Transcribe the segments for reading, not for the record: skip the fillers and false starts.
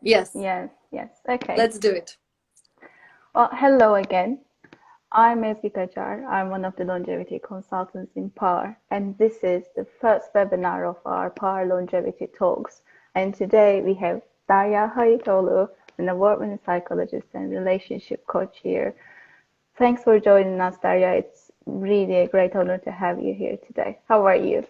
Yes, Yes, yes. Okay. let's do it. Well, hello again. I'm Ezgi Kacar. I'm one of the longevity consultants in PAR, and this is the first webinar of our PAR Longevity Talks. And today we have Darya Haitoglou, an award-winning psychologist and relationship coach here. Thanks for joining us, Darya. It's really a great honor to have you here today. How are you?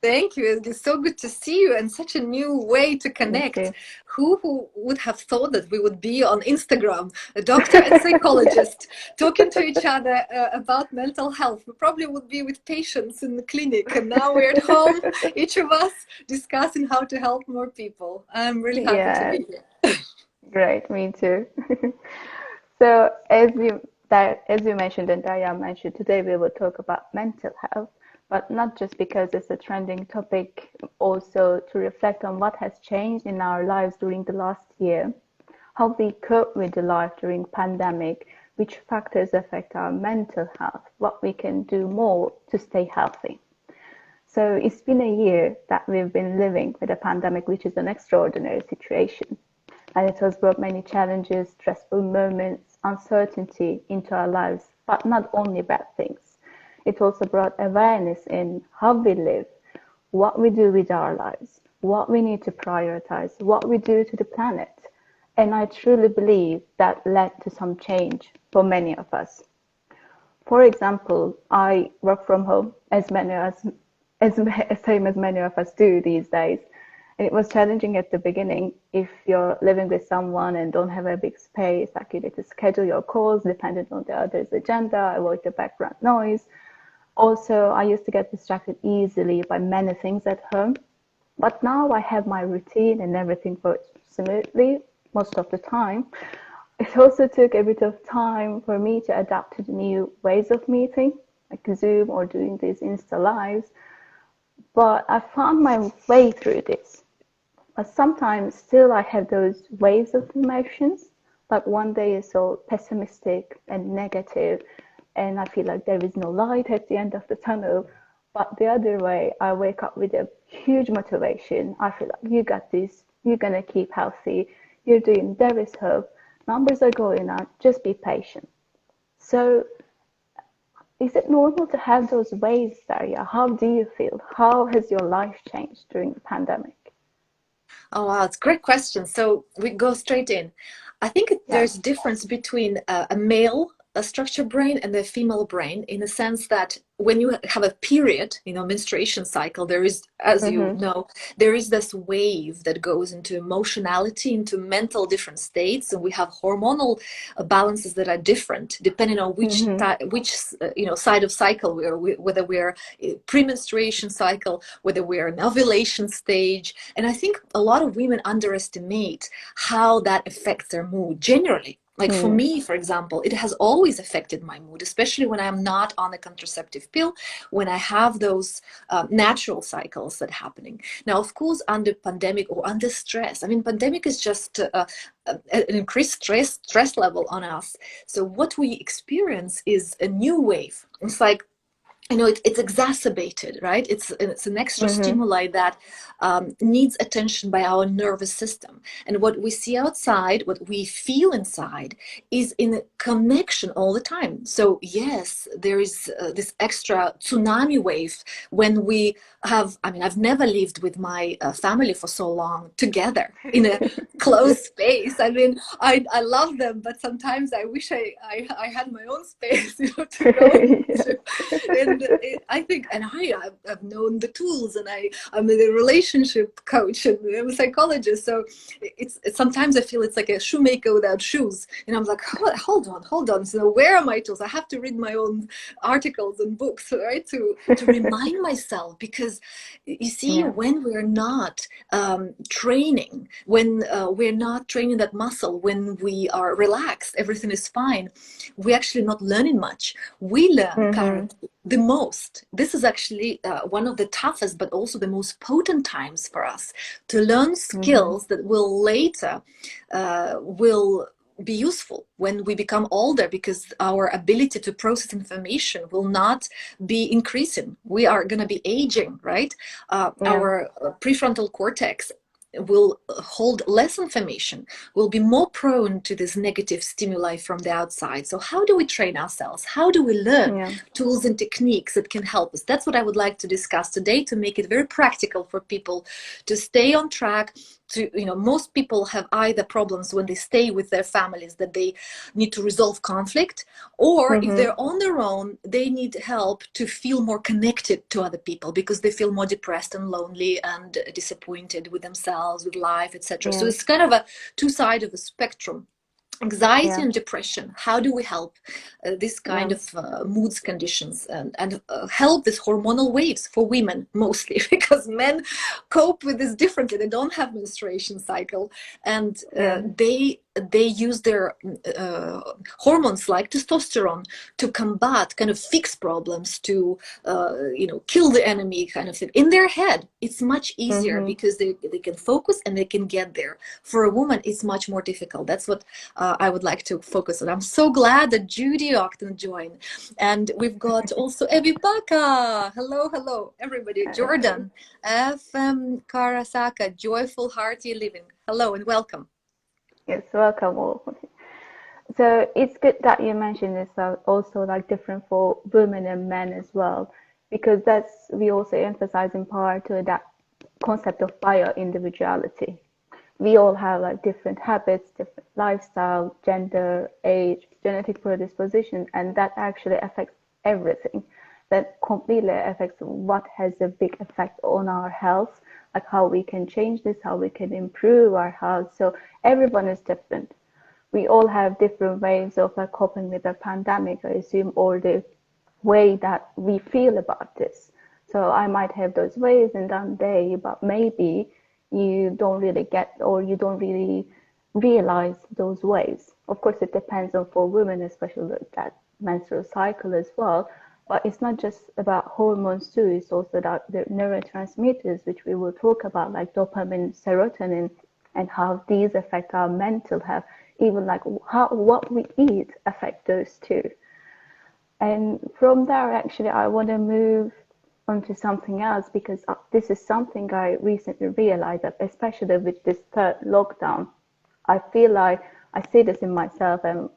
Thank you. It's so good to see you and such a new way to Me connect. too. Who would have thought that we would be on Instagram, a doctor and psychologist, talking to each other about mental health? We probably would be with patients in the clinic, and now we're at home, each of us discussing how to help more people. I'm really happy to Yes, be here. great. Me too. So, as you mentioned and Darya mentioned, today we will talk about mental health, but not just because it's a trending topic, also to reflect on what has changed in our lives during the last year, how we cope with the life during pandemic, which factors affect our mental health, what we can do more to stay healthy. So it's been a year that we've been living with a pandemic, which is an extraordinary situation. And it has brought many challenges, stressful moments, uncertainty into our lives, but not only bad things. It also brought awareness in how we live, what we do with our lives, what we need to prioritize, what we do to the planet. And I truly believe that led to some change for many of us. For example, I work from home as same as many of us do these days. And it was challenging at the beginning if you're living with someone and don't have a big space, like you need to schedule your calls dependent on the other's agenda, avoid the background noise. Also, I used to get distracted easily by many things at home, but now I have my routine and everything works smoothly most of the time. It also took a bit of time for me to adapt to the new ways of meeting, like Zoom or doing these Insta lives, but I found my way through this. But sometimes still I have those waves of emotions, like one day is so pessimistic and negative, and I feel like there is no light at the end of the tunnel. But the other way, I wake up with a huge motivation. I feel like you got this, you're gonna keep healthy, you're doing, there is hope, numbers are going up, just be patient. So is it normal to have those waves, Daria? How do you feel? How has your life changed during the pandemic? Oh, wow, it's a great question. So we go straight in. I think Yes. there's a difference between a male a structured brain and the female brain in the sense that when you have a period, menstruation cycle, there is, as you Mm-hmm. know, there is this wave that goes into emotionality, into mental different states, and we have hormonal balances that are different depending on Mm-hmm. which side of cycle whether we're pre-menstruation cycle, whether we're in ovulation stage. And I think a lot of women underestimate how that affects their mood generally. Like for Mm. me, for example, it has always affected my mood, especially when I'm not on a contraceptive pill, when I have those natural cycles that are happening. Now, of course, under pandemic or under stress, I mean, pandemic is just an increased stress level on us. So what we experience is a new wave. It's like it's exacerbated, right? It's an extra Mm-hmm. stimuli that needs attention by our nervous system. And what we see outside, what we feel inside, is in a connection all the time. So yes, there is this extra tsunami wave when we have. I mean, I've never lived with my family for so long together in a closed space. I mean, I love them, but sometimes I wish I had my own space, to go into. And I think, and I've known the tools, and I'm a relationship coach and I'm a psychologist. So it's sometimes I feel it's like a shoemaker without shoes. And I'm like, hold on. So where are my tools? I have to read my own articles and books, right? To remind myself, because you see, Yeah. when we're not training, when we're not training that muscle, when we are relaxed, everything is fine. We're actually not learning much. We learn Mm-hmm. currently the most. This is actually one of the toughest, but also the most potent times for us to learn Mm-hmm. skills that will be useful when we become older, because our ability to process information will not be increasing. We are going to be aging, right? Yeah. Our prefrontal cortex will hold less information, will be more prone to this negative stimuli from the outside. So how do we train ourselves? How do we learn Yeah. tools and techniques that can help us? That's what I would like to discuss today, to make it very practical for people to stay on track. To, most people have either problems when they stay with their families, that they need to resolve conflict, or if Mm-hmm. they're on their own, they need help to feel more connected to other people, because they feel more depressed and lonely and disappointed with themselves, with life, etc. So Yeah. it's kind of a two sides of a spectrum. Anxiety Yeah. and depression, how do we help this kind Yeah. of moods conditions, and help these hormonal waves for women mostly, because men cope with this differently. They don't have menstruation cycle, and Yeah. they use their hormones like testosterone to combat, kind of fix problems, to kill the enemy, kind of thing. In their head it's much easier, Mm-hmm. because they can focus and they can get there. For a woman it's much more difficult. That's what I would like to focus on. I'm so glad that Judy Octon joined, and we've got also Ebi Baka. Hello everybody. Jordan, FM Karasaka, Joyful Hearty Living. Hello and welcome. Yes, welcome all. So it's good that you mentioned this also like different for women and men as well, because we also emphasize in part to that concept of bio-individuality. We all have like different habits, different lifestyle, gender, age, genetic predisposition, and that actually affects everything. That completely affects what has a big effect on our health, like how we can change this, how we can improve our health. So everyone is different. We all have different ways of like coping with the pandemic, I assume, or the way that we feel about this. So I might have those ways in that day, but maybe you don't really get, or you don't really realize those ways. Of course, it depends on for women, especially that menstrual cycle as well. But it's not just about hormones too, it's also about the neurotransmitters, which we will talk about, like dopamine, serotonin, and how these affect our mental health. Even like what we eat affect those too. And from there, actually, I want to move on to something else, because this is something I recently realized that, especially with this third lockdown, I feel like I see this in myself and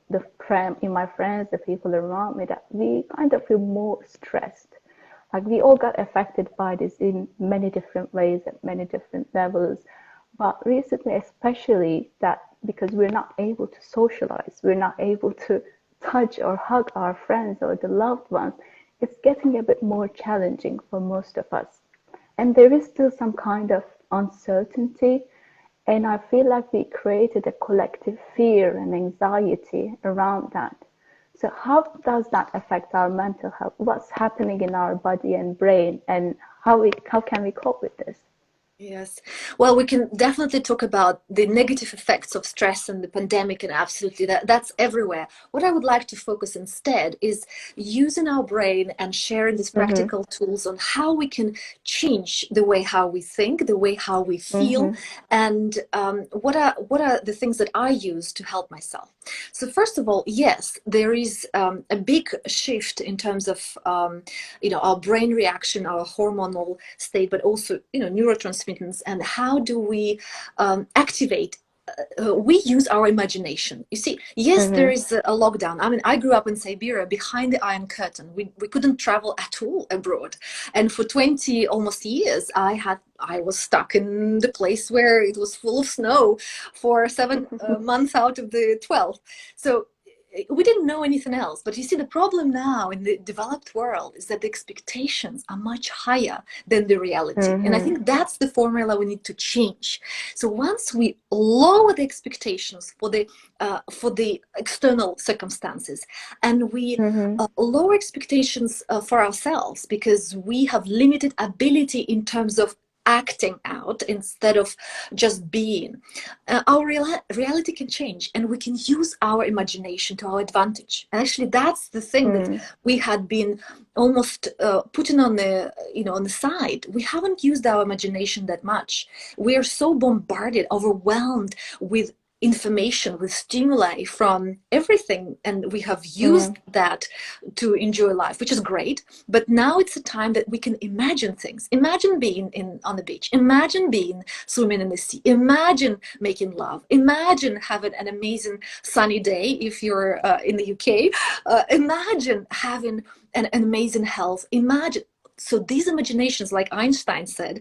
in my friends, the people around me, that we kind of feel more stressed. Like we all got affected by this in many different ways at many different levels. But recently, especially that because we're not able to socialize, we're not able to touch or hug our friends or the loved ones, it's getting a bit more challenging for most of us. And there is still some kind of uncertainty. And I feel like we created a collective fear and anxiety around that. So how does that affect our mental health? What's happening in our body and brain, and how can we cope with this? Yes. Well, we can definitely talk about the negative effects of stress and the pandemic, and absolutely that's everywhere. What I would like to focus instead is using our brain and sharing these Mm-hmm. practical tools on how we can change the way how we think, the way how we feel, Mm-hmm. and what are the things that I use to help myself. So first of all, yes, there is a big shift in terms of our brain reaction, our hormonal state, but also neurotransmitters, and how do we activate. We use our imagination. You see, yes, there Mm-hmm. is a lockdown. I mean, I grew up in Siberia behind the Iron Curtain. We couldn't travel at all abroad, and for 20 almost years, I was stuck in the place where it was full of snow for 7 months out of the 12. So we didn't know anything else. But you see, the problem now in the developed world is that the expectations are much higher than the reality. And I Mm-hmm. think that's the formula we need to change. So once we lower the expectations for the external circumstances, and we Mm-hmm. lower expectations for ourselves, because we have limited ability in terms of acting out instead of just being, our reality can change, and we can use our imagination to our advantage. And actually, that's the thing that Mm-hmm. we had been almost putting on the side. We haven't used our imagination that much. We are so bombarded, overwhelmed with information, with stimuli from everything, and we have Yeah. used that to enjoy life, which is great. But now it's a time that we can imagine things. Imagine being on the beach. Imagine being swimming in the sea. Imagine making love. Imagine having an amazing sunny day if you're in the UK. Imagine having an amazing health. Imagine. So these imaginations, like Einstein said,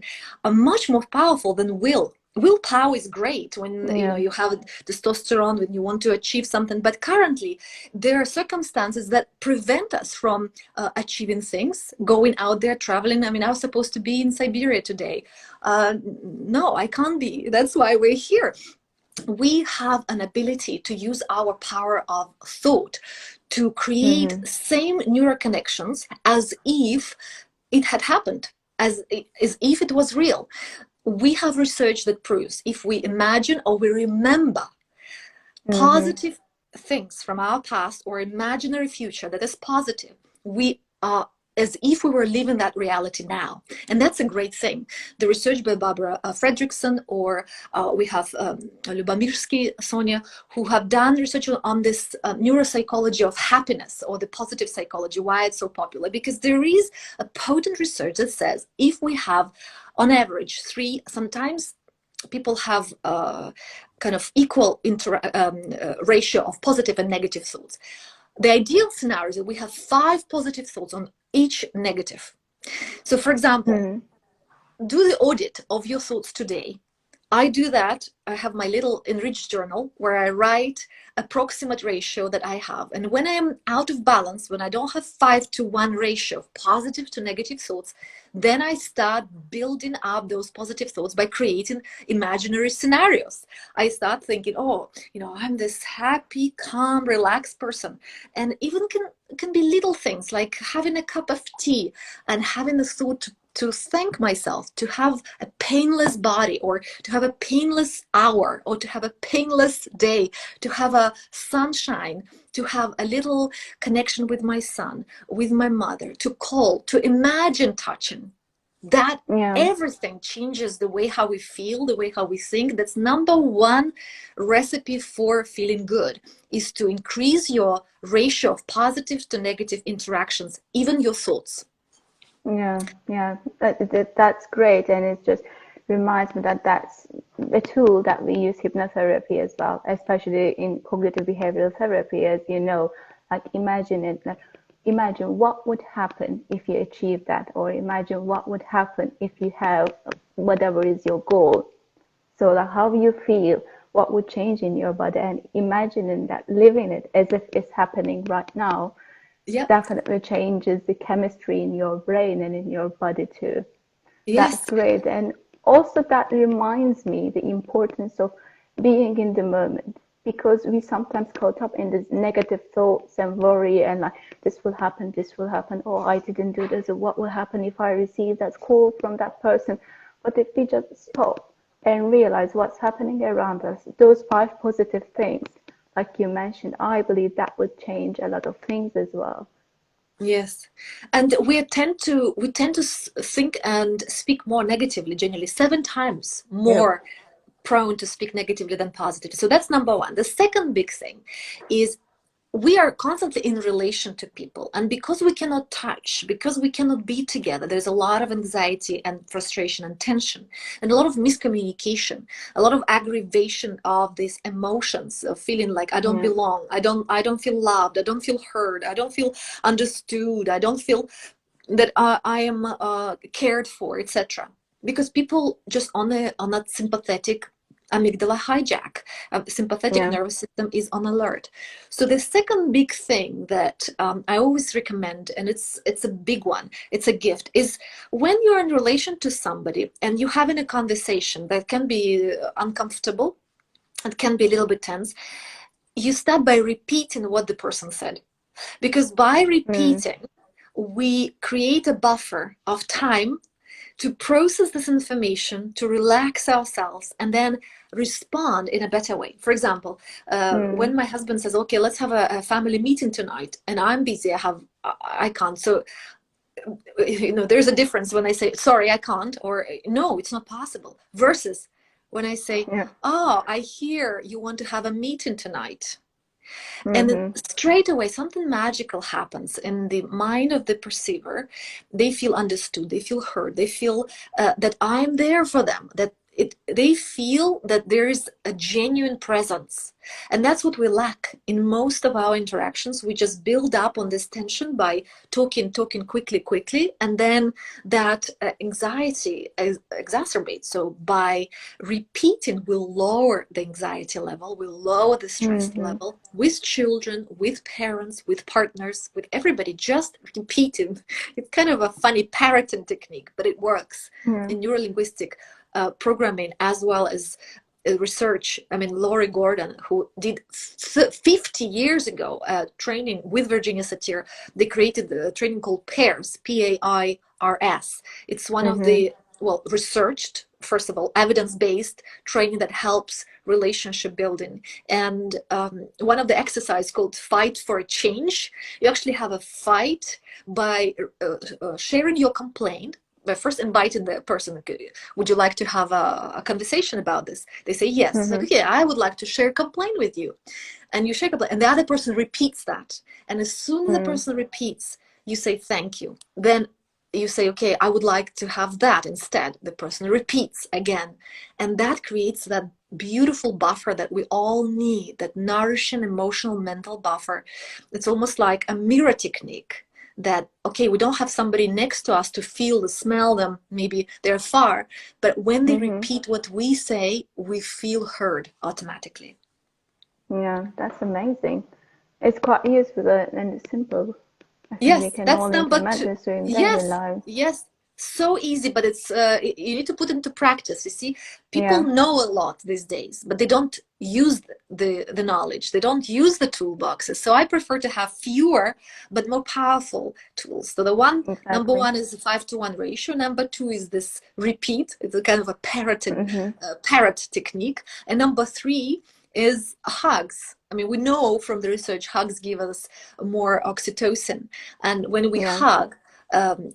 are much more powerful than willpower. Is great when Yeah. you have testosterone, when you want to achieve something, but currently there are circumstances that prevent us from achieving things, going out there, traveling. I mean, I was supposed to be in Siberia today. No, I can't be. That's why we're here. We have an ability to use our power of thought to create Mm-hmm. same neural connections as if it had happened, as if it was real. We have research that proves if we imagine or we remember Mm-hmm. positive things from our past or imaginary future that is positive, we are as if we were living that reality now. And that's a great thing. The research by Barbara Fredrickson, or we have Lubamirsky, Sonia, who have done research on this neuropsychology of happiness, or the positive psychology, why it's so popular. Because there is a potent research that says if we have, on average, three, sometimes people have kind of equal ratio of positive and negative thoughts. The ideal scenario is that we have 5 positive thoughts on each negative. So, for example, Mm-hmm. do the audit of your thoughts today. I do that. I have my little enriched journal where I write approximate ratio that I have. And when I'm out of balance, when I don't have 5-to-1 ratio of positive to negative thoughts, then I start building up those positive thoughts by creating imaginary scenarios. I start thinking, oh, I'm this happy, calm, relaxed person. And even can be little things like having a cup of tea and having the thought to thank myself, to have a painless body, or to have a painless hour, or to have a painless day, to have a sunshine, to have a little connection with my son, with my mother, to call, to imagine touching. That Yeah. everything changes the way how we feel, the way how we think. That's number one recipe for feeling good, is to increase your ratio of positive to negative interactions, even your thoughts. Yeah, yeah, that's great, and it just reminds me that that's a tool that we use hypnotherapy as well, especially in cognitive behavioral therapy, as you know. Like imagine it, like imagine what would happen if you achieve that, or imagine what would happen if you have whatever is your goal. So like how you feel, what would change in your body, and imagining that, living it as if it's happening right now Yeah. definitely changes the chemistry in your brain and in your body too. That's Yes. great. And also that reminds me the importance of being in the moment, because we sometimes caught up in these negative thoughts and worry and like this will happen, oh I didn't do this, or what will happen if I receive that call from that person. But if we just stop and realize what's happening around us, those 5 positive things, like you mentioned, I believe that would change a lot of things as well. Yes, and we tend to think and speak more negatively. Generally, 7 times Yep. more prone to speak negatively than positively. So that's number one. The second big thing is we are constantly in relation to people, and because we cannot touch, because we cannot be together, there's a lot of anxiety and frustration and tension, and a lot of miscommunication, a lot of aggravation of these emotions of feeling like I don't Yeah. belong, I don't feel loved, I don't feel heard, I don't feel understood, I don't feel that I am cared for, etc. Because people just on that sympathetic amygdala hijack, sympathetic Yeah. nervous system is on alert. So the second big thing that I always recommend, and it's a big one, it's a gift, is when you're in relation to somebody and you're having a conversation that can be uncomfortable, it can be a little bit tense, you start by repeating what the person said. Because by Mm. repeating, we create a buffer of time to process this information, to relax ourselves, and then respond in a better way. For example, Mm. when my husband says, "Okay, let's have a family meeting tonight," and I'm busy, I can't. So there's a difference when I say, "Sorry, I can't," or "No, it's not possible," versus When I say, Yeah. oh, I hear you want to have a meeting tonight. And then Mm-hmm. straight away, something magical happens in the mind of the perceiver. They feel understood, they feel heard, they feel that I'm there for them, that they feel that there is a genuine presence. And that's what we lack in most of our interactions. We just build up on this tension by talking quickly, and then that anxiety exacerbates. So by repeating will lower the anxiety level, will lower the stress Mm-hmm. level with children, with parents, with partners, with everybody. Just repeating. It's kind of a funny parroting technique, but it works Yeah. in neurolinguistic programming as well as research. I mean, Laurie Gordon, who did 50 years ago training with Virginia Satir, they created the training called PAIRS, PAIRS. It's one of Mm-hmm. the, well, researched, first of all, evidence-based training that helps relationship building. And one of the exercises called Fight for a Change, you actually have a fight by sharing your complaint, by first inviting the person, would you like to have a conversation about this? They say yes. It's like, Mm-hmm. okay, I would like to share a complaint with you. And you share a complaint, and the other person repeats that. And as soon as the Mm. person repeats, you say thank you. Then you say, okay, I would like to have that instead. The person repeats again. And that creates that beautiful buffer that we all need, that nourishing emotional mental buffer. It's almost like a mirror technique, that, okay, we don't have somebody next to us to feel, to smell them, maybe they're far, but when they Mm-hmm. repeat what we say, we feel heard automatically. Yeah, that's amazing. It's quite useful and it's simple. I think we Yes, can that's all number implement two. this in daily Yes, lives. yes. So easy, but it's you need to put into practice. You see, people Yeah, know a lot these days, but they don't use the knowledge. They don't use the toolboxes. So I prefer to have fewer but more powerful tools. So the one, number exactly. one is a 5-to-1 ratio. Number two is this repeat. It's a kind of a Mm-hmm. parrot technique. And number three is hugs. I mean, we know from the research, hugs give us more oxytocin. And when we Yeah. hug,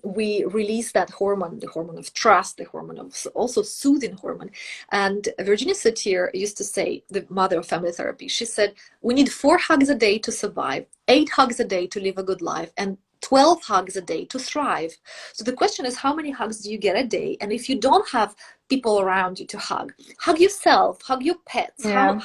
we release that hormone, the hormone of trust, the hormone of also soothing hormone. And Virginia Satir used to say, the mother of family therapy, she said, we need 4 hugs a day to survive, 8 hugs a day to live a good life, and 12 hugs a day to thrive. So the question is, how many hugs do you get a day? And if you don't have people around you to hug yourself, hug your pets, Yeah.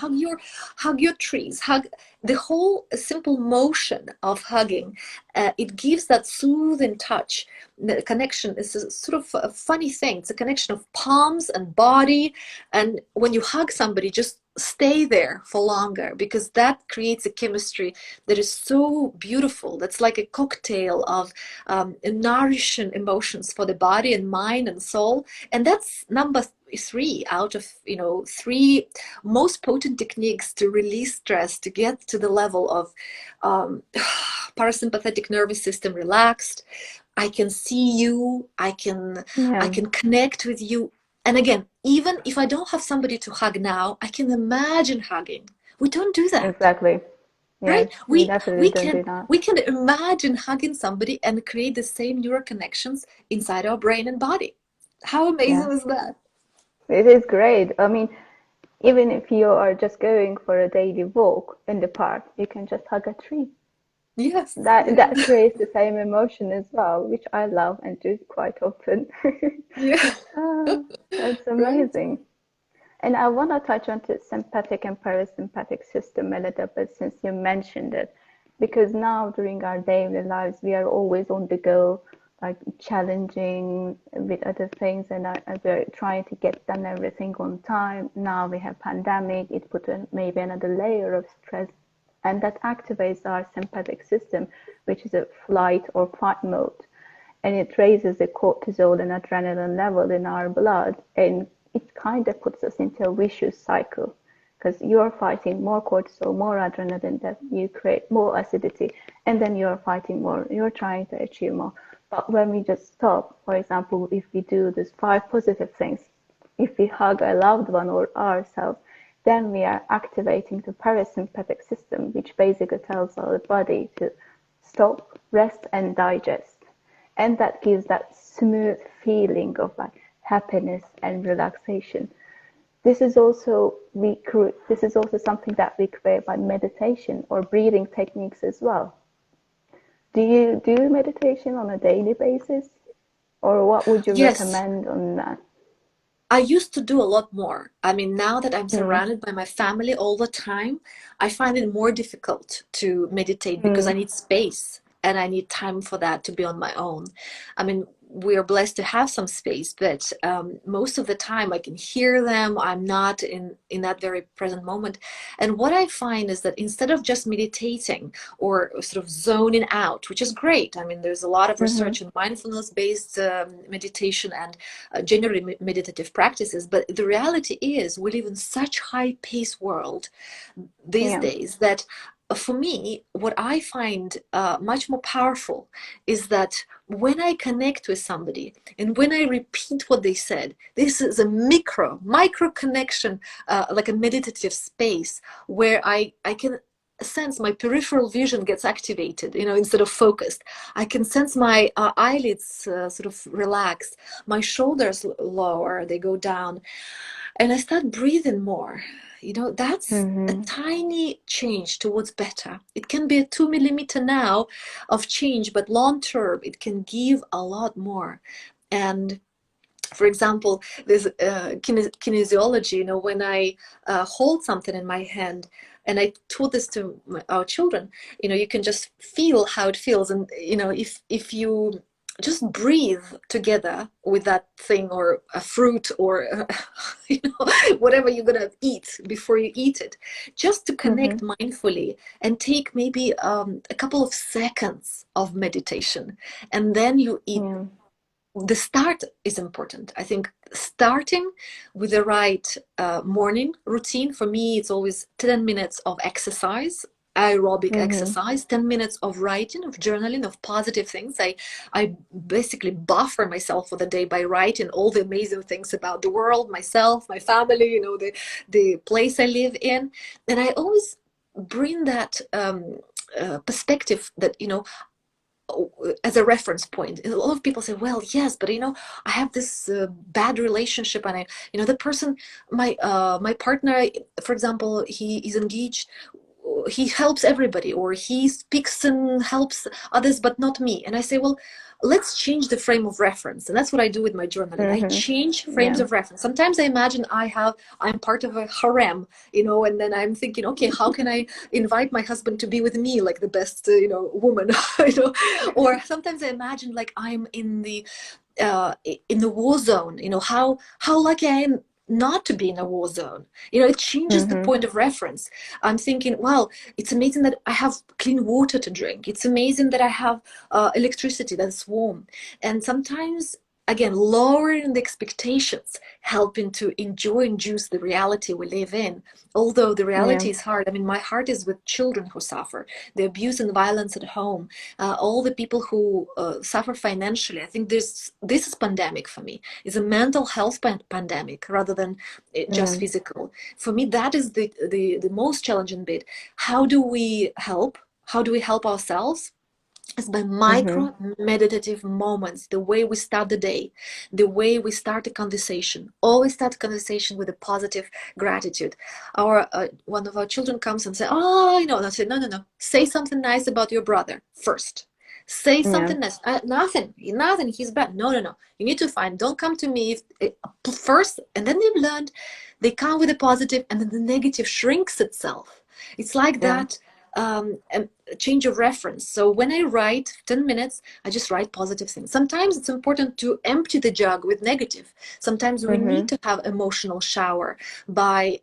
hug your trees, hug the whole simple motion of hugging. It gives that soothing touch. The connection is a sort of a funny thing. It's a connection of palms and body. And when you hug somebody, just stay there for longer, because that creates a chemistry that is so beautiful. That's like a cocktail of nourishing emotions for the body and mind and soul. And that's number 3 out of 3 most potent techniques to release stress, to get to the level of parasympathetic nervous system relaxed. I can see you, I Yeah. can connect with you. And again, even if I don't have somebody to hug now, I can imagine hugging. We don't do that, Exactly. right? Yes, we we definitely we don't can do that. we can imagine hugging somebody and create the same neural connections inside our brain and body. How Yeah. amazing is that? It is great. I mean, even if you are just going for a daily walk in the park, you can just hug a tree. Yes, yes. That creates the same emotion as well, which I love and do quite often. Yeah. Ah, that's Right. amazing. And I want to touch on the sympathetic and parasympathetic system a little bit since you mentioned it, because now during our daily lives we are always on the go, like challenging with other things, and we're trying to get done everything on time. Now we have pandemic; it put maybe another layer of stress, and that activates our sympathetic system, which is a flight or fight mode, and it raises the cortisol and adrenaline level in our blood, and it kind of puts us into a vicious cycle because you're fighting more cortisol, more adrenaline, that you create more acidity, and then you're fighting more, you're trying to achieve more. But when we just stop, for example, if we do these 5 positive things, if we hug a loved one or ourselves, then we are activating the parasympathetic system, which basically tells our body to stop, rest, and digest. And that gives that smooth feeling of like happiness and relaxation. this is also this is also something that we create by meditation or breathing techniques as well. Do you do meditation on a daily basis, or what would you Yes, recommend on that? I used to do a lot more. I mean, now that I'm Mm. surrounded by my family all the time, I find it more difficult to meditate because I Mm. need space and I need time for that to be on my own. I mean, we are blessed to have some space, but most of the time I can hear them. I'm not in that very present moment. And what I find is that instead of just meditating or sort of zoning out, which is great. I mean, there's a lot of Mm-hmm. research in mindfulness-based meditation and generally meditative practices. But the reality is we live in such high-paced world these Yeah. days that for me, what I find much more powerful is that when I connect with somebody and when I repeat what they said, this is a micro connection, like a meditative space where I can sense my peripheral vision gets activated, instead of focused. I can sense my eyelids sort of relax, my shoulders lower, they go down, and I start breathing more. That's a Mm-hmm. tiny change towards better. It can be a 2 millimeter now of change, but long term, it can give a lot more. And for example, there's kinesiology, when I hold something in my hand, and I taught this to our children, you can just feel how it feels. And, if you just breathe together with that thing or a fruit or, whatever you're going to eat before you eat it, just to Mm-hmm. connect mindfully and take maybe a couple of seconds of meditation, and then you eat. Yeah. The start is important. I think starting with the right morning routine, for me, it's always 10 minutes of exercise, aerobic Mm-hmm. exercise, 10 minutes of writing, of journaling, of positive things. I basically buffer myself for the day by writing all the amazing things about the world, myself, my family, the place I live in. And I always bring that perspective that, as a reference point. A lot of people say, well, yes, but I have this bad relationship, and the person, my partner, for example, he is engaged, he helps everybody, or he speaks and helps others but not me. And I say, well, let's change the frame of reference. And that's what I do with my journaling. I Mm-hmm. change frames Yeah. of reference. Sometimes I imagine I'm part of a harem, and then I'm thinking, okay, how can I invite my husband to be with me like the best woman, or sometimes I imagine like I'm in the war zone. How lucky I am not to be in a war zone. It changes the Mm-hmm. point of reference. I'm thinking, well, it's amazing that I have clean water to drink. It's amazing that I have electricity that's warm. And sometimes, again, lowering the expectations, helping to enjoy and juice the reality we live in. Although the Yeah. reality is hard. I mean, my heart is with children who suffer, the abuse and violence at home, all the people who suffer financially. I think this is pandemic for me. It's a mental health pandemic rather than just Yeah. physical. For me, that is the most challenging bit. How do we help? How do we help ourselves? It's by Mm-hmm. micro meditative moments, the way we start the day, the way we start a conversation. Always start a conversation with a positive gratitude. Our one of our children comes and say, "Oh, and I say, no, no, no. Say something nice about your brother first. Say Yeah. something nice. Nothing. He's bad. No, no, no. You need to find. Don't come to me first, and then they've learned. They come with a positive, and then the negative shrinks itself. It's like Yeah. that. A change of reference. So when I write 10 minutes, I just write positive things. Sometimes it's important to empty the jug with negative. Sometimes we need Mm-hmm. to have emotional shower by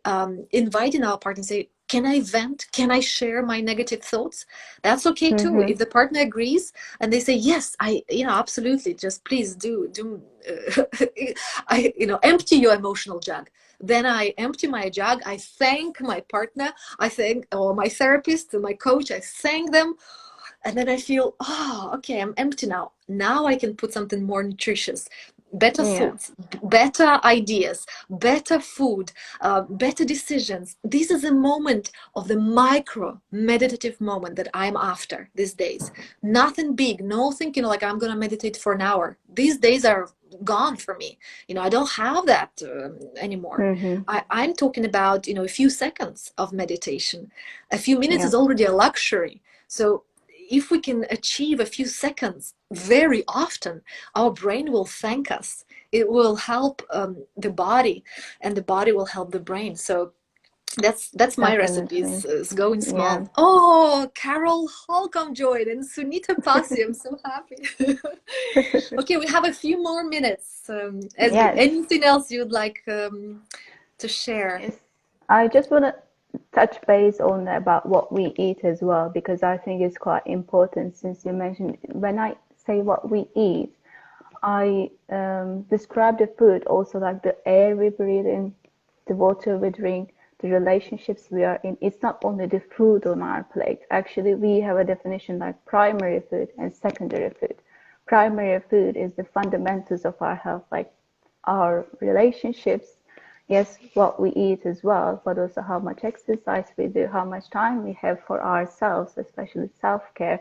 inviting our partner and say, can I vent? Can I share my negative thoughts? That's okay too. Mm-hmm. If the partner agrees and they say, yes, absolutely. Just please do, empty your emotional jug. Then I empty my jug. I thank my partner. I thank, or my therapist, my coach. I thank them, and then I feel, oh, okay, I'm empty now. Now I can put something more nutritious. better Yeah, thoughts, better ideas, better food, better decisions. This is a moment of the micro meditative moment that I'm after these days. Nothing big, no thinking like I'm going to meditate for an hour. These days are gone for me. I don't have that anymore. mm-hmm. I'm talking about, a few seconds of meditation. A few minutes Yeah, is already a luxury. So if we can achieve a few seconds very often, our brain will thank us. It will help the body, and the body will help the brain. So that's my recipe, definitely. is going Yeah. small. Oh, Carol Holcomb joined, and Sunita Pasi. I'm so happy. Okay, we have a few more minutes. Ezgi, Yes. anything else you'd like to share? Yes. I just want to touch base on about what we eat as well, because I think it's quite important since you mentioned when I say what we eat, I describe the food also like the air we breathe in, the water we drink, the relationships we are in. It's not only the food on our plate. Actually, we have a definition like primary food and secondary food. Primary food is the fundamentals of our health, like our relationships, yes, what we eat as well, but also how much exercise we do, how much time we have for ourselves, especially self-care.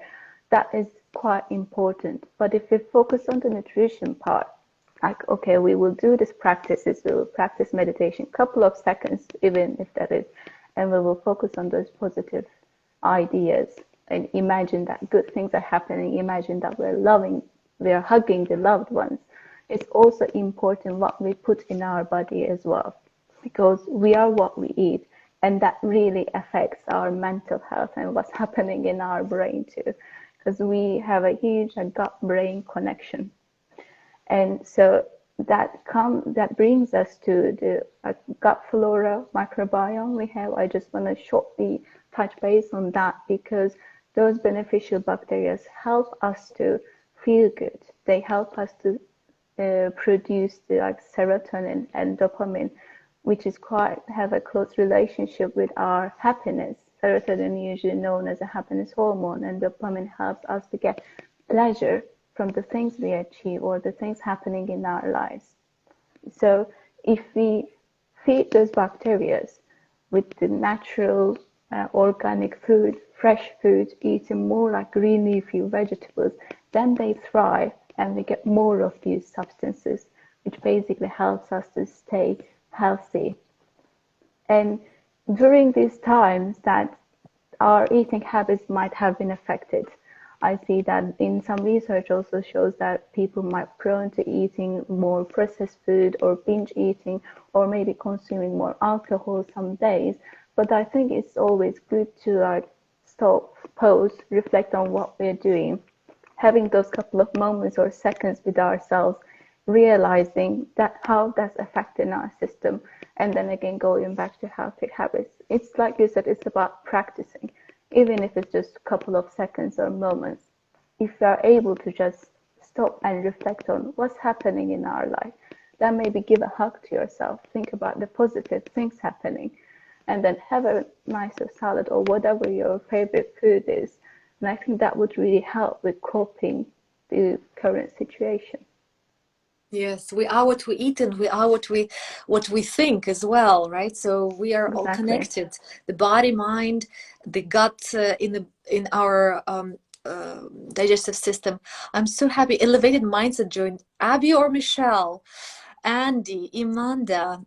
That is quite important. But if we focus on the nutrition part, like, okay, we will do these practices, we will practice meditation, couple of seconds, even if that is, and we will focus on those positive ideas and imagine that good things are happening, imagine that we're hugging the loved ones. It's also important what we put in our body as well, because we are what we eat, and that really affects our mental health and what's happening in our brain too, because we have a huge gut-brain connection. And so that brings us to the gut flora microbiome we have. I just want to shortly touch base on that, because those beneficial bacteria help us to feel good. They help us to produce the serotonin and dopamine, which is quite have a close relationship with our happiness. Serotonin, usually known as a happiness hormone, and dopamine helps us to get pleasure from the things we achieve or the things happening in our lives. So if we feed those bacteria with the natural organic food, fresh food, eating more like green leafy vegetables, then they thrive and we get more of these substances, which basically helps us to stay healthy. And during these times that our eating habits might have been affected, I see that in some research also shows that people might be prone to eating more processed food or binge eating, or maybe consuming more alcohol some days. But I think it's always good to stop, pause, reflect on what we're doing, having those couple of moments or seconds with ourselves, realizing that how that's affecting our system, and then again going back to healthy habits. It's like you said, it's about practicing, even if it's just a couple of seconds or moments. If you are able to just stop and reflect on what's happening in our life, then maybe give a hug to yourself, think about the positive things happening, and then have a nice salad or whatever your favorite food is. And I think that would really help with coping the current situation. Yes, we are what we eat, and we are what we think as well, right? So we are all Exactly. connected. The body, mind, the gut, in our digestive system. I'm so happy. Elevated Mindset joined. Abby or Michelle, Andy, Imanda,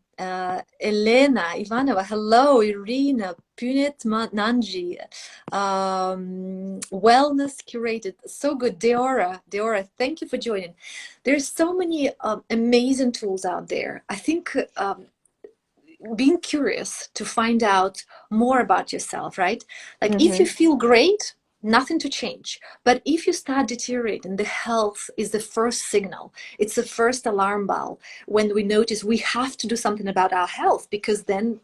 Elena, Ivanova. Hello, Irina, Punet Nanji. Wellness curated. So good. Deora, thank you for joining. There's so many amazing tools out there. I think being curious to find out more about yourself, right? Like if you Mm-hmm. feel great, nothing to change. But if you start deteriorating, the health is the first signal. It's the first alarm bell when we notice we have to do something about our health, because then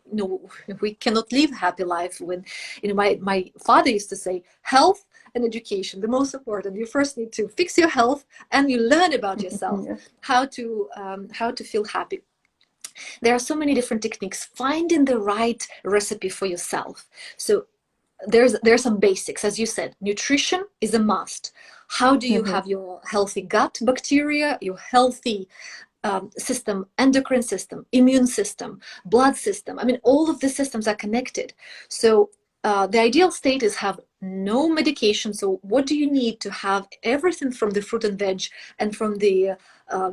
we cannot live a happy life. When my father used to say, health and education, the most important. You first need to fix your health, and you learn about yourself, Yes. how to feel happy. There are so many different techniques. Finding the right recipe for yourself. So there's some basics. As you said, nutrition is a must. How do you Mm-hmm. have your healthy gut bacteria, your healthy system, endocrine system, immune system, blood system. I mean, all of the systems are connected. So the ideal state is have no medication. So what do you need to have everything from the fruit and veg and from the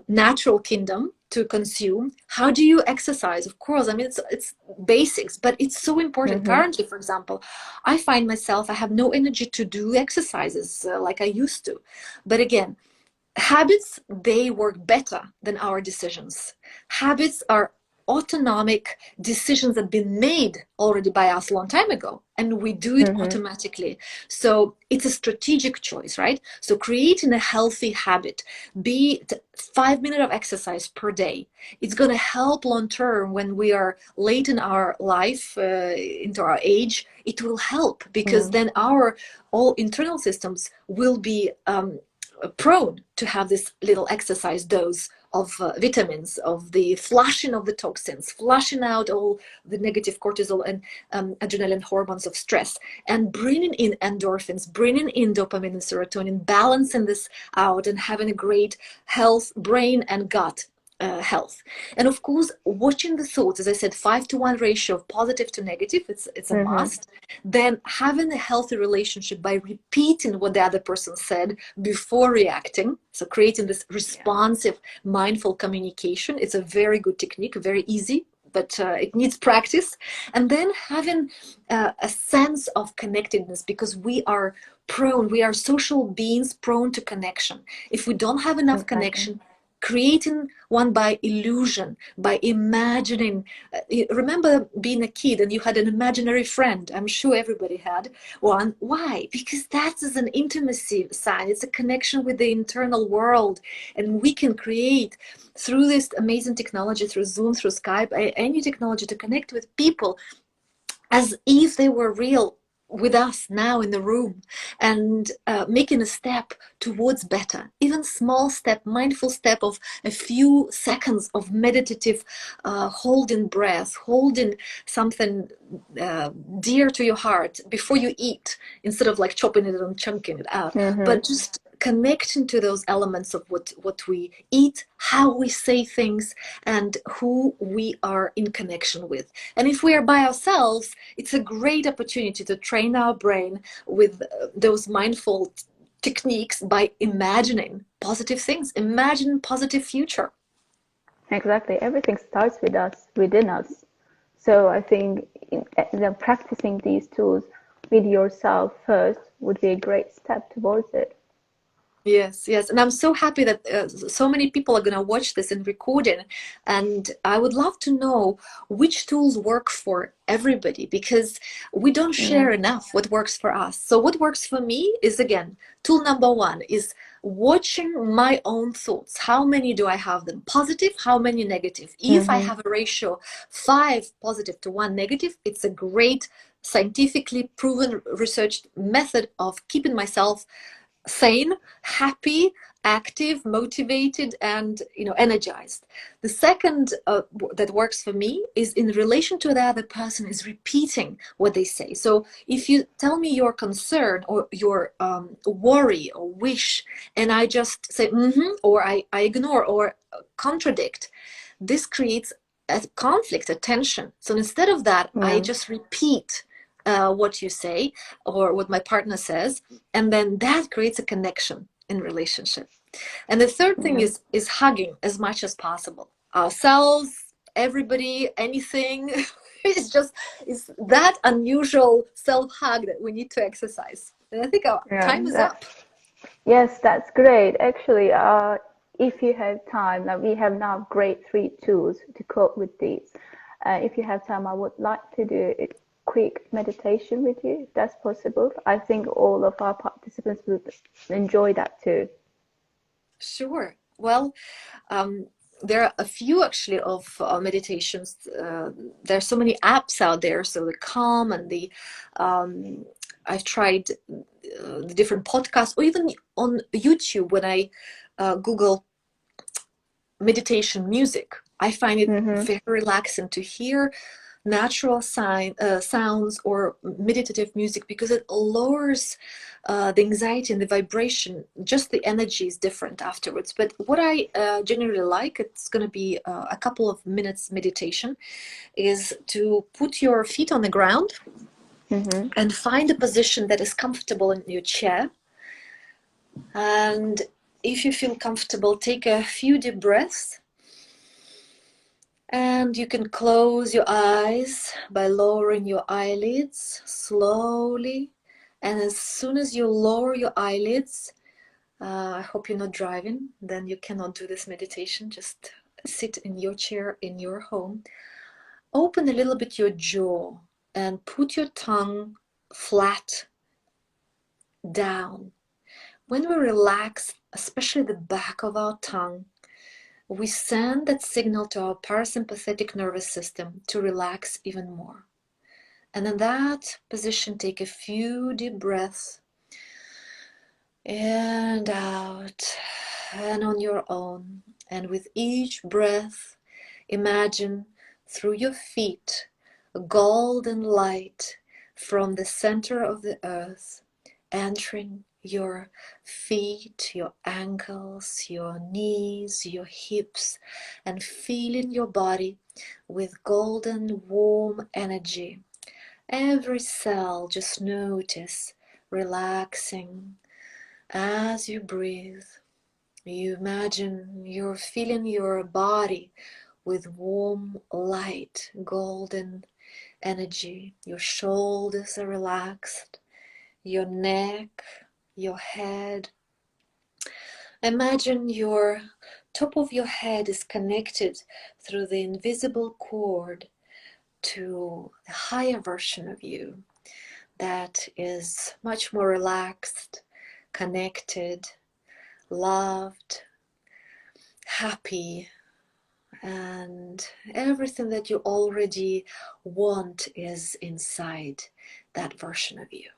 natural kingdom to consume? How do you exercise? Of course, I mean, it's basics, but it's so important. Currently, for example, I find myself, I have no energy to do exercises like I used to. But again, habits, they work better than our decisions. Habits are autonomic decisions that have been made already by us a long time ago, and we do it automatically. So it's a strategic choice, right? So creating a healthy habit, be it 5 minutes of exercise per day, it's going to help long term when we are late in our life, into our age. It will help because then our all internal systems will be prone to have this little exercise dose of vitamins, of the flushing of the toxins, flushing out all the negative cortisol and adrenaline hormones of stress, and bringing in endorphins, bringing in dopamine and serotonin, balancing this out, and having a great health, brain and gut health. And of course, watching the thoughts, as I said, 5-to-1 ratio of positive to negative, it's a must. Then having a healthy relationship by repeating what the other person said before reacting. So creating this responsive, mindful communication. It's a very good technique, very easy, but it needs practice. And then having a sense of connectedness, because we are social beings prone to connection. If we don't have enough connection, creating one by illusion, by imagining. Remember being a kid and you had an imaginary friend? I'm sure everybody had one. Why? Because that is an intimacy sign. It's a connection with the internal world. And we can create through this amazing technology, through Zoom, through Skype, any technology, to connect with people as if they were real with us now in the room, and making a step towards better, even small step, mindful step of a few seconds of meditative holding breath, holding something dear to your heart before you eat, instead of like chopping it and chunking it out, but just connecting to those elements of what we eat, how we say things, and who we are in connection with. And if we are by ourselves, it's a great opportunity to train our brain with those mindful techniques by imagining positive things, imagine positive future. Exactly. Everything starts with us, within us. So I think practicing these tools with yourself first would be a great step towards it. Yes, yes. And I'm so happy that so many people are going to watch this in recording. And I would love to know which tools work for everybody, because we don't share enough what works for us. So what works for me is, again, tool number one is watching my own thoughts. How many do I have them? Positive, how many negative? If I have a ratio 5 positive to 1 negative, it's a great scientifically proven researched method of keeping myself sane, happy, active, motivated, and energized. The second that works for me is in relation to the other person, is repeating what they say. So if you tell me your concern or your worry or wish, and I just say or I ignore or contradict, this creates a conflict, a tension. So instead of that, I just repeat what you say or what my partner says, and then that creates a connection in relationship. And the third thing is hugging as much as possible ourselves, everybody, anything. It's that unusual self-hug that we need to exercise. And I think our time is up. Yes, that's great. Actually, if you have time, now we have now great 3 tools to cope with these. If you have time, I would like to do it quick meditation with you, if that's possible. I think all of our participants will enjoy that too. Sure. Well, there are a few actually of meditations. There are so many apps out there. So the Calm and the I've tried the different podcasts, or even on YouTube when I Google meditation music. I find it very relaxing to hear natural sounds or meditative music, because it lowers the anxiety and the vibration. Just the energy is different afterwards. But what I generally like, it's going to be a couple of minutes meditation, is to put your feet on the ground and find a position that is comfortable in your chair. And if you feel comfortable, take a few deep breaths. And you can close your eyes by lowering your eyelids slowly. And as soon as you lower your eyelids, I hope you're not driving, then you cannot do this meditation. Just sit in your chair in your home. Open a little bit your jaw and put your tongue flat down. When we relax, especially the back of our tongue, we send that signal to our parasympathetic nervous system to relax even more. And in that position, take a few deep breaths and out and on your own. And with each breath, imagine through your feet a golden light from the center of the earth entering your feet, your ankles, your knees, your hips, and feeling your body with golden warm energy. Every cell, just notice relaxing as you breathe. You imagine you're filling your body with warm light, golden energy. Your shoulders are relaxed, your neck, your head. Imagine your top of your head is connected through the invisible cord to the higher version of you that is much more relaxed, connected, loved, happy, and everything that you already want is inside that version of you.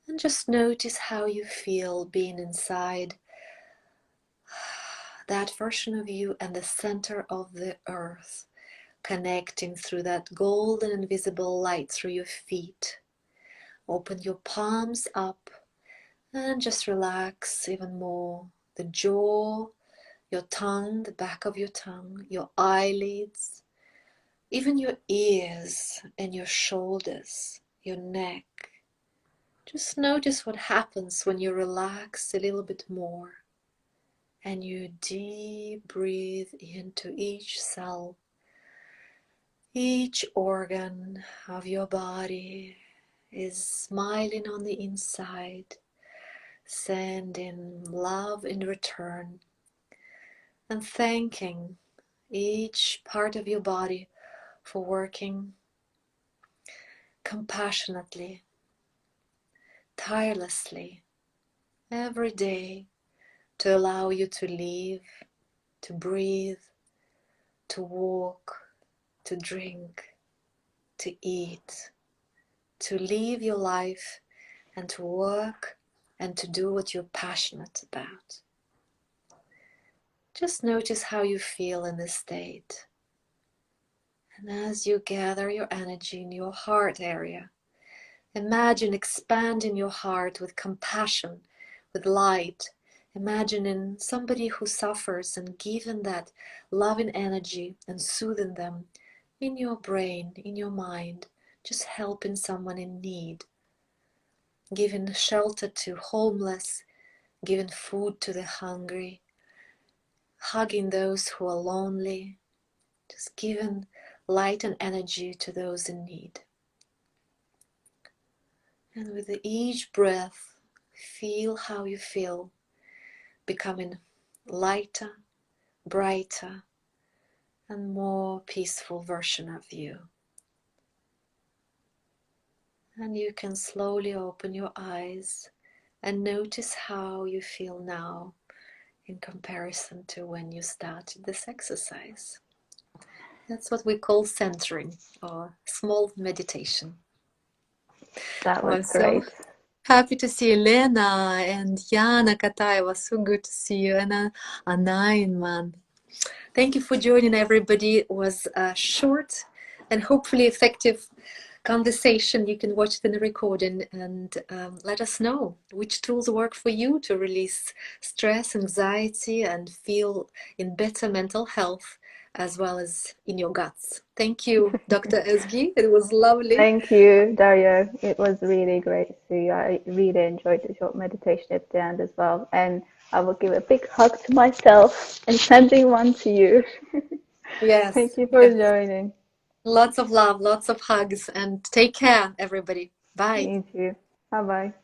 And just notice how you feel being inside that version of you and the center of the earth, connecting through that golden invisible light through your feet. Open your palms up and just relax even more. The jaw, your tongue, the back of your tongue, your eyelids, even your ears and your shoulders, your neck. Just notice what happens when you relax a little bit more and you deep breathe into each cell, each organ of your body is smiling on the inside, sending love in return, and thanking each part of your body for working compassionately, tirelessly, every day to allow you to live, to breathe, to walk, to drink, to eat, to live your life and to work and to do what you're passionate about. Just notice how you feel in this state. And as you gather your energy in your heart area, imagine expanding your heart with compassion, with light. Imagining somebody who suffers and giving that loving energy and soothing them in your brain, in your mind, just helping someone in need, giving shelter to homeless, giving food to the hungry, hugging those who are lonely, just giving light and energy to those in need. And with each breath, feel how you feel, becoming lighter, brighter, and more peaceful version of you. And you can slowly open your eyes and notice how you feel now in comparison to when you started this exercise. That's what we call centering or small meditation. That I'm was so great. happy to see Elena and Yana Kataeva. So good to see you. And Anna Inman. Thank you for joining, everybody. It was short and hopefully effective conversation. You can watch the recording and let us know which tools work for you to release stress, anxiety, and feel in better mental health as well as in your guts. Thank you, Dr. Ezgi. It was lovely. Thank you, Daria. It was really great to see you. I really enjoyed the short meditation at the end as well. And I will give a big hug to myself and sending one to you. Yes, Thank you for yes. joining. Lots of love, lots of hugs, and take care, everybody. Bye. Me too. Bye bye.